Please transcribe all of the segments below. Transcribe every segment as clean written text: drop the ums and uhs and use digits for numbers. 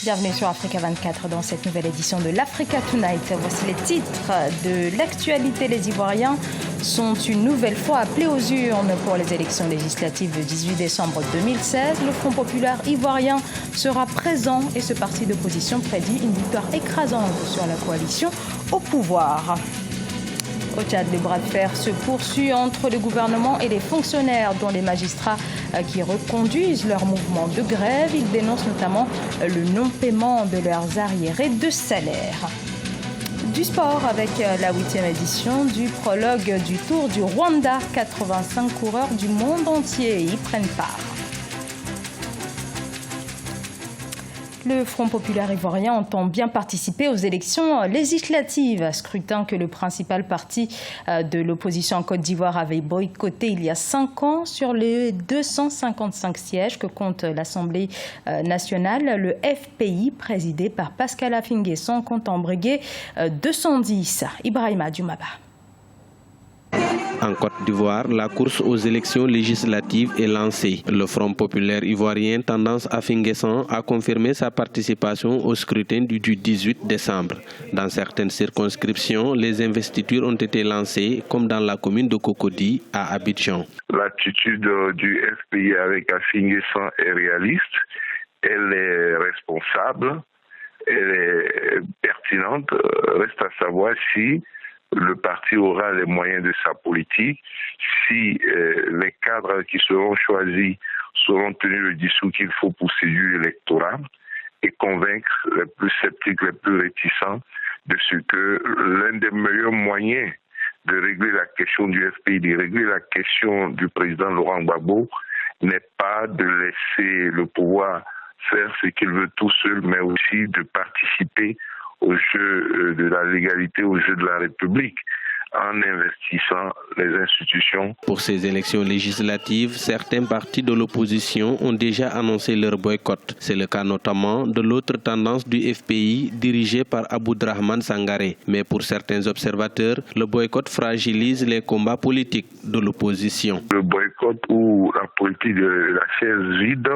Bienvenue sur Africa 24 dans cette nouvelle édition de l'Africa Tonight. Voici les titres de l'actualité. Les Ivoiriens sont une nouvelle fois appelés aux urnes pour les élections législatives du 18 décembre 2016. Le Front populaire ivoirien sera présent et ce parti d'opposition prédit une victoire écrasante sur la coalition au pouvoir. Au Tchad, le bras de fer se poursuit entre le gouvernement et les fonctionnaires, dont les magistrats qui reconduisent leur mouvement de grève. Ils dénoncent notamment le non-paiement de leurs arriérés de salaire. Du sport avec la 8e édition du prologue du Tour du Rwanda. 85 coureurs du monde entier y prennent part. Le Front populaire ivoirien entend bien participer aux élections législatives, scrutin que le principal parti de l'opposition en Côte d'Ivoire avait boycotté il y a 5 ans. Sur les 255 sièges que compte l'Assemblée nationale, le FPI, présidé par Pascal Affi-N'Guessan, compte en briguer 210. Ibrahima Dioumaba. En Côte d'Ivoire, la course aux élections législatives est lancée. Le Front populaire ivoirien Tendance Affi-N'Guessan a confirmé sa participation au scrutin du 18 décembre. Dans certaines circonscriptions, les investitures ont été lancées, comme dans la commune de Cocody à Abidjan. L'attitude du FPI avec Affi-N'Guessan est réaliste, elle est responsable, elle est pertinente. Reste à savoir si le parti aura les moyens de sa politique, si les cadres qui seront choisis seront tenus le discours qu'il faut pour séduire l'électorat et convaincre les plus sceptiques, les plus réticents de ce que l'un des meilleurs moyens de régler la question du FPI, de régler la question du président Laurent Gbagbo, n'est pas de laisser le pouvoir faire ce qu'il veut tout seul, mais aussi de participer au jeu de la légalité, au jeu de la République, en investissant les institutions. Pour ces élections législatives, certains partis de l'opposition ont déjà annoncé leur boycott. C'est le cas notamment de l'autre tendance du FPI dirigée par Aboudrahmane Sangaré. Mais pour certains observateurs, le boycott fragilise les combats politiques de l'opposition. Le boycott ou la politique de la chaise vide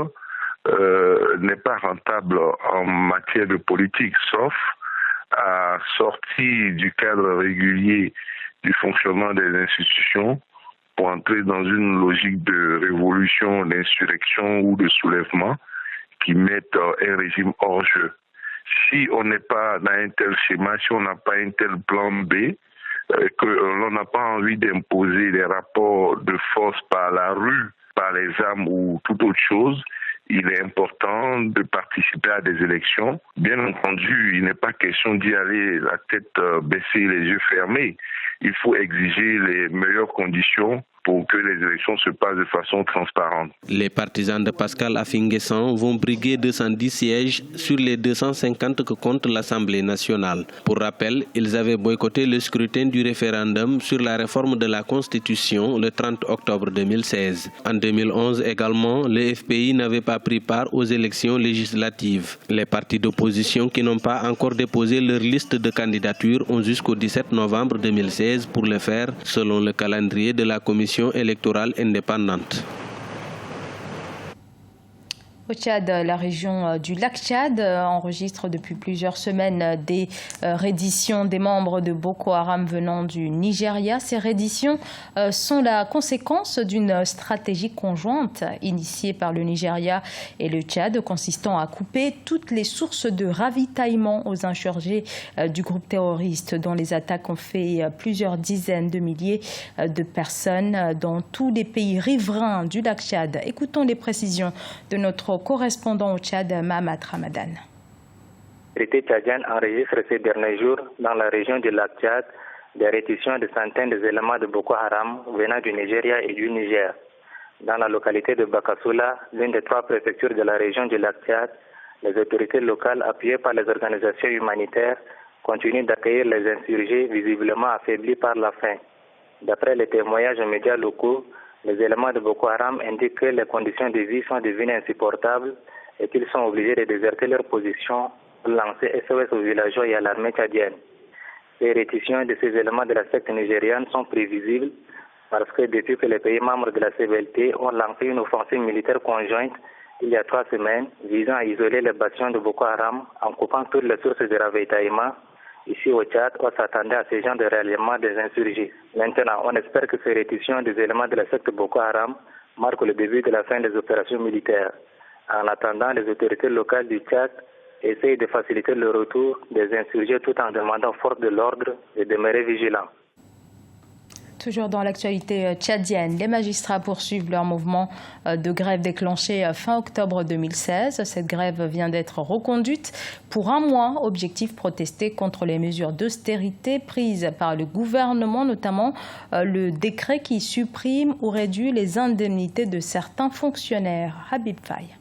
n'est pas rentable en matière de politique, sauf à sortir du cadre régulier du fonctionnement des institutions pour entrer dans une logique de révolution, d'insurrection ou de soulèvement qui mettent un régime hors jeu. Si on n'est pas dans un tel schéma, si on n'a pas un tel plan B, que l'on n'a pas envie d'imposer des rapports de force par la rue, par les armes ou toute autre chose, il est important de participer à des élections. Bien entendu, il n'est pas question d'y aller la tête baissée, les yeux fermés. Il faut exiger les meilleures conditions pour que les élections se passent de façon transparente. Les partisans de Pascal Affi-N'Guessan vont briguer 210 sièges sur les 250 que compte l'Assemblée nationale. Pour rappel, ils avaient boycotté le scrutin du référendum sur la réforme de la Constitution le 30 octobre 2016. En 2011 également, le FPI n'avait pas pris part aux élections législatives. Les partis d'opposition qui n'ont pas encore déposé leur liste de candidatures ont jusqu'au 17 novembre 2016 pour le faire, selon le calendrier de la Commission électorale indépendante. Au Tchad, la région du lac Tchad enregistre depuis plusieurs semaines des redditions des membres de Boko Haram venant du Nigeria. Ces redditions sont la conséquence d'une stratégie conjointe initiée par le Nigeria et le Tchad, consistant à couper toutes les sources de ravitaillement aux insurgés du groupe terroriste, dont les attaques ont fait plusieurs dizaines de milliers de personnes dans tous les pays riverains du lac Tchad. Écoutons les précisions de notre correspondant au Tchad, Mahamat Ramadan. L'autorité tchadienne enregistre ces derniers jours dans la région du lac Tchad des redditions de centaines d'éléments de Boko Haram venant du Nigeria et du Niger. Dans la localité de Bakasoula, l'une des 3 préfectures de la région du lac Tchad, les autorités locales appuyées par les organisations humanitaires continuent d'accueillir les insurgés visiblement affaiblis par la faim. D'après les témoignages aux médias locaux, les éléments de Boko Haram indiquent que les conditions de vie sont devenues insupportables et qu'ils sont obligés de déserter leur position pour lancer SOS aux villageois et à l'armée tchadienne. Les redditions de ces éléments de la secte nigériane sont prévisibles parce que depuis que les pays membres de la CVLT ont lancé une offensive militaire conjointe il y a 3 semaines, visant à isoler les bastions de Boko Haram en coupant toutes les sources de ravitaillement. Ici au Tchad, on s'attendait à ce genre de ralliement des insurgés. Maintenant, on espère que ces rétitions des éléments de la secte Boko Haram marquent le début de la fin des opérations militaires. En attendant, les autorités locales du Tchad essayent de faciliter le retour des insurgés tout en demandant aux forces de l'ordre de demeurer vigilants. Toujours dans l'actualité tchadienne, les magistrats poursuivent leur mouvement de grève déclenché fin octobre 2016. Cette grève vient d'être reconduite pour un mois. Objectif protester contre les mesures d'austérité prises par le gouvernement, notamment le décret qui supprime ou réduit les indemnités de certains fonctionnaires. Habib Faye.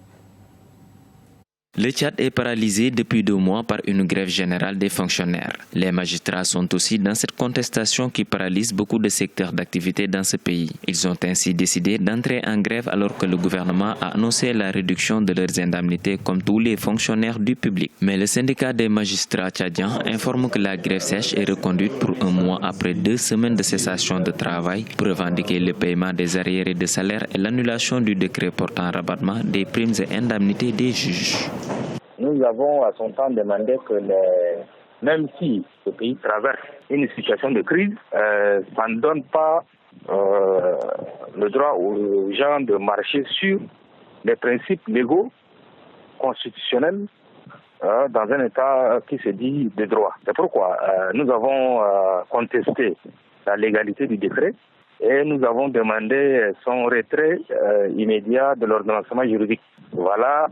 Le Tchad est paralysé depuis 2 mois par une grève générale des fonctionnaires. Les magistrats sont aussi dans cette contestation qui paralyse beaucoup de secteurs d'activité dans ce pays. Ils ont ainsi décidé d'entrer en grève alors que le gouvernement a annoncé la réduction de leurs indemnités comme tous les fonctionnaires du public. Mais le syndicat des magistrats tchadiens informe que la grève sèche est reconduite pour un mois après 2 semaines de cessation de travail pour revendiquer le paiement des arriérés de salaire et l'annulation du décret portant rabattement des primes et indemnités des juges. Nous avons à son temps demandé que même si ce pays traverse une situation de crise, ça ne donne pas le droit aux gens de marcher sur les principes légaux, constitutionnels, dans un État qui se dit de droit. C'est pourquoi nous avons contesté la légalité du décret et nous avons demandé son retrait immédiat de l'ordonnancement juridique. Voilà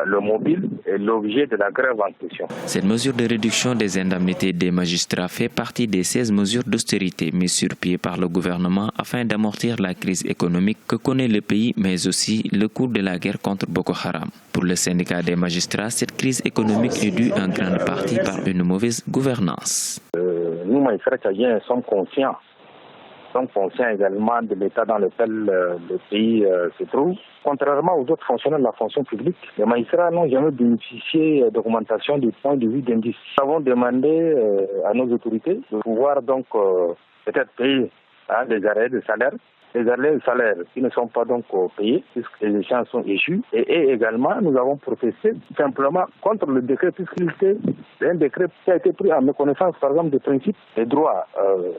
le mobile et l'objet de la grève en question. Cette mesure de réduction des indemnités des magistrats fait partie des 16 mesures d'austérité mises sur pied par le gouvernement afin d'amortir la crise économique que connaît le pays, mais aussi le coût de la guerre contre Boko Haram. Pour le syndicat des magistrats, cette crise économique est due en grande partie par une mauvaise gouvernance. Nous, magistrats tchadiens, sommes conscients également de l'état dans lequel le pays se trouve. Contrairement aux autres fonctionnaires de la fonction publique, les magistrats n'ont jamais bénéficié d'augmentation du point de vue d'indice. Nous avons demandé à nos autorités de pouvoir donc peut-être payer des arrêts de salaire. Les arrêts de salaire qui ne sont pas donc payés puisque les échéances sont échues. Et également, nous avons protesté simplement contre le décret puisqu'il était un décret qui a été pris en méconnaissance, par exemple, des principes des droits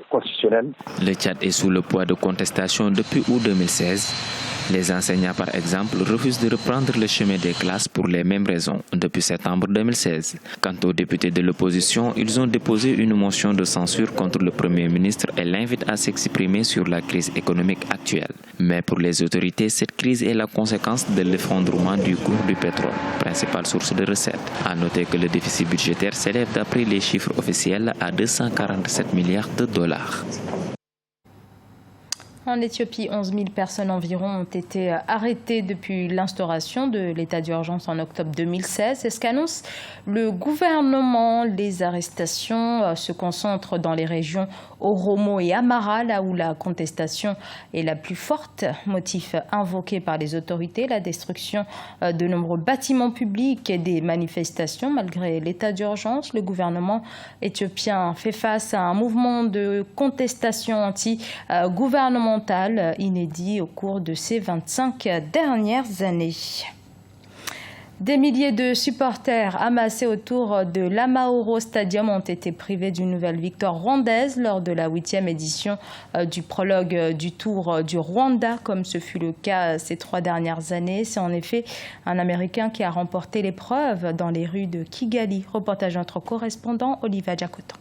constitutionnels. Le Tchad est sous le poids de contestations depuis août 2016. Les enseignants, par exemple, refusent de reprendre le chemin des classes pour les mêmes raisons depuis septembre 2016. Quant aux députés de l'opposition, ils ont déposé une motion de censure contre le Premier ministre et l'invitent à s'exprimer sur la crise économique actuelle. Mais pour les autorités, cette crise est la conséquence de l'effondrement du cours du pétrole, principale source de recettes. À noter que le déficit budgétaire s'élève d'après les chiffres officiels à 247 milliards de dollars. En Éthiopie, 11 000 personnes environ ont été arrêtées depuis l'instauration de l'état d'urgence en octobre 2016. C'est ce qu'annonce le gouvernement. Les arrestations se concentrent dans les régions Oromo et Amara, là où la contestation est la plus forte. Motif invoqué par les autorités, la destruction de nombreux bâtiments publics et des manifestations. Malgré l'état d'urgence, le gouvernement éthiopien fait face à un mouvement de contestation anti-gouvernementale inédit au cours de ces 25 dernières années. Des milliers de supporters amassés autour de l'Amahoro Stadium ont été privés d'une nouvelle victoire rwandaise lors de la 8e édition du prologue du Tour du Rwanda, comme ce fut le cas ces 3 dernières années. C'est en effet un Américain qui a remporté l'épreuve dans les rues de Kigali. Reportage de notre correspondant Oliva Diakoto.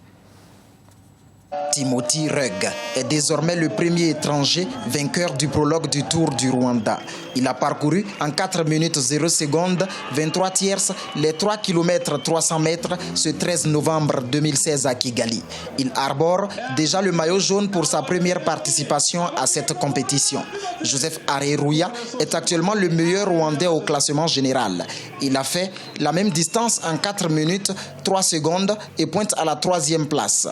Timothy Reg est désormais le premier étranger vainqueur du prologue du Tour du Rwanda. Il a parcouru en 4 minutes 0 secondes, 23 tierces, les 3 km 300 mètres ce 13 novembre 2016 à Kigali. Il arbore déjà le maillot jaune pour sa première participation à cette compétition. Joseph Areruya est actuellement le meilleur Rwandais au classement général. Il a fait la même distance en 4 minutes 3 secondes et pointe à la 3e place.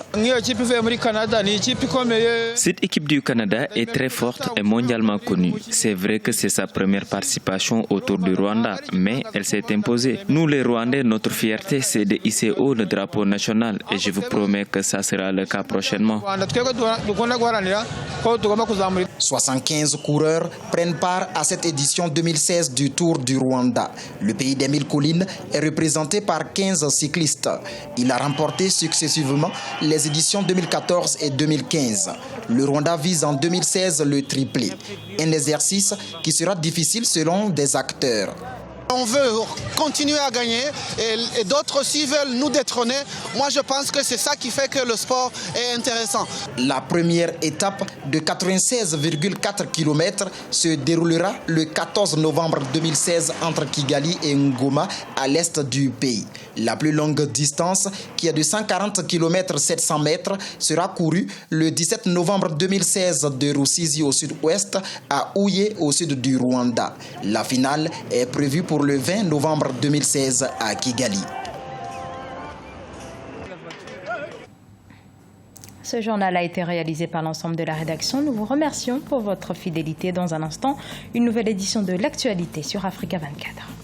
Cette équipe du Canada est très forte et mondialement connue. C'est vrai que c'est sa première participation au Tour du Rwanda, mais elle s'est imposée. Nous les Rwandais, notre fierté, c'est de hisser haut le drapeau national et je vous promets que ça sera le cas prochainement. 75 coureurs prennent part à cette édition 2016 du Tour du Rwanda. Le pays des 1000 collines est représenté par 15 cyclistes. Il a remporté successivement les éditions 2014 et 2015. Le Rwanda vise en 2016 le triplé. Un exercice qui sera difficile selon des acteurs. On veut continuer à gagner et d'autres aussi veulent nous détrôner. Moi, je pense que c'est ça qui fait que le sport est intéressant. La première étape de 96,4 km se déroulera le 14 novembre 2016 entre Kigali et Ngoma à l'est du pays. La plus longue distance, qui est de 140 km 700 mètres, sera courue le 17 novembre 2016 de Rusizi au sud-ouest à Huye au sud du Rwanda. La finale est prévue pour le 20 novembre 2016 à Kigali. Ce journal a été réalisé par l'ensemble de la rédaction. Nous vous remercions pour votre fidélité. Dans un instant, une nouvelle édition de l'actualité sur Africa 24.